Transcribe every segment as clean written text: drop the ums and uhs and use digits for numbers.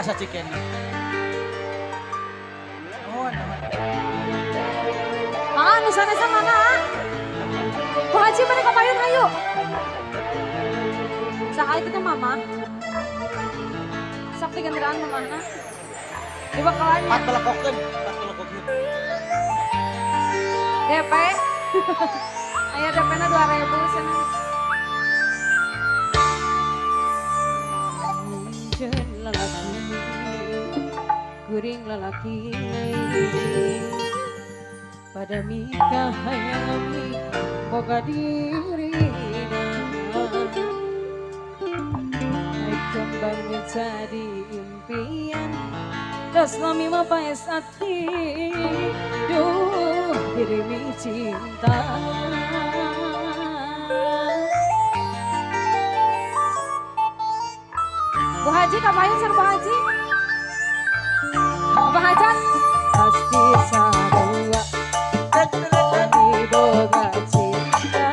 asa chicken. Oh, naman. Anu sana sama mana? Bu Haji mereka payun ayo. Sakali kita mama. Sakti kendaraan kemana? Di bakalannya. Pat telekokeun. DP. Ayo DP-nya 2.000 sana. Anjen lelaki, kuring lelaki. Pada mikah hayang boga diri naik kembang menjadi impian das lami mapaes hati duh dirimi cinta Bu Haji kapain sur Bu Haji Bu Hajan pasti sabua boga cinta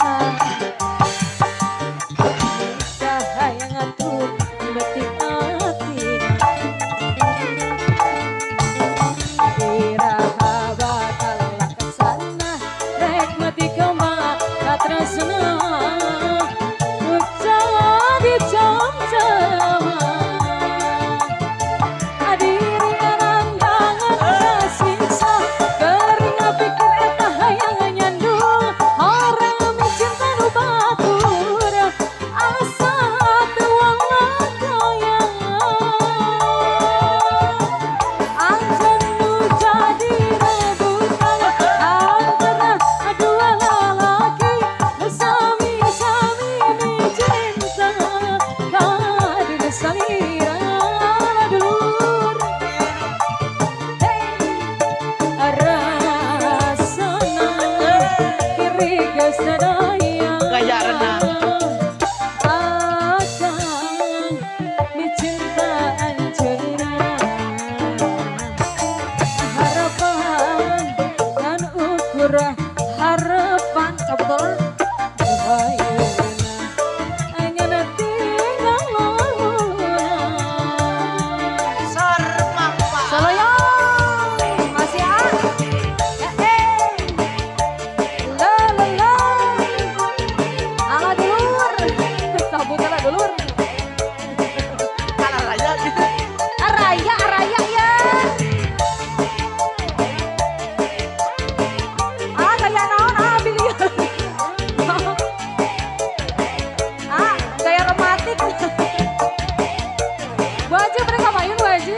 cahaya ngatur betik hati iraha bakal kesana rek mati kemana katresna jadi jam-jaman adiri anandangan kasisa kering pikir eta hayang nyandul orang mencinta nu batur asa tuang lakayang anjen nu jadi rebutan antara dua lalaki sami-sami mencinta kadir salira dulur rasana kiri kesadaya Gaya renang. akan mencinta anjena harapan dan ukur harapan kebetulan hanya nanti Sarmang Pak. Soloyong masih la la la ala dulur sabutnya lah dulur Kana raya gitu. araya ya gaya naon pilih gaya romantis Bu Haji mereka payun Bu Haji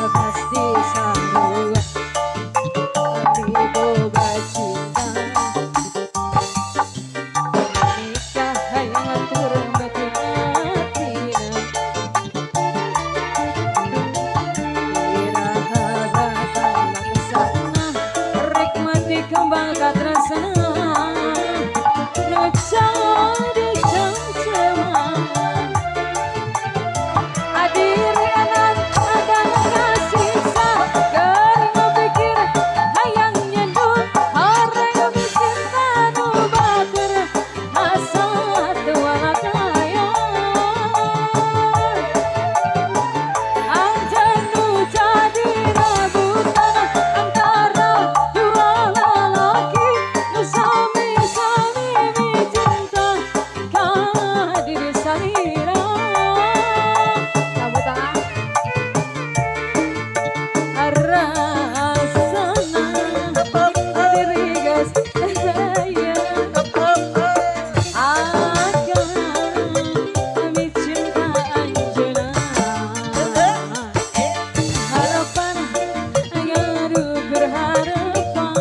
pasti sambut hati boga cinta nikah hayang atur betik hatina iraha bakal kesana rek mati kembang katresna nu jadi jam-jaman adiri anan akan kasisa kering pikir hayang nyendul orang mencinta nu batur asa tua lakayang anjen nu jadi rebutan antara dua lalaki nu sami-sami mencinta kadir salira sambut tangan rasana diri gas saya akan mencinta anjena harapan agar berharapan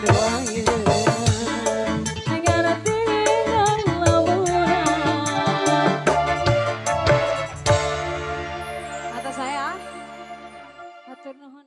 doain agar tinggal lawan atas saya atur nuhun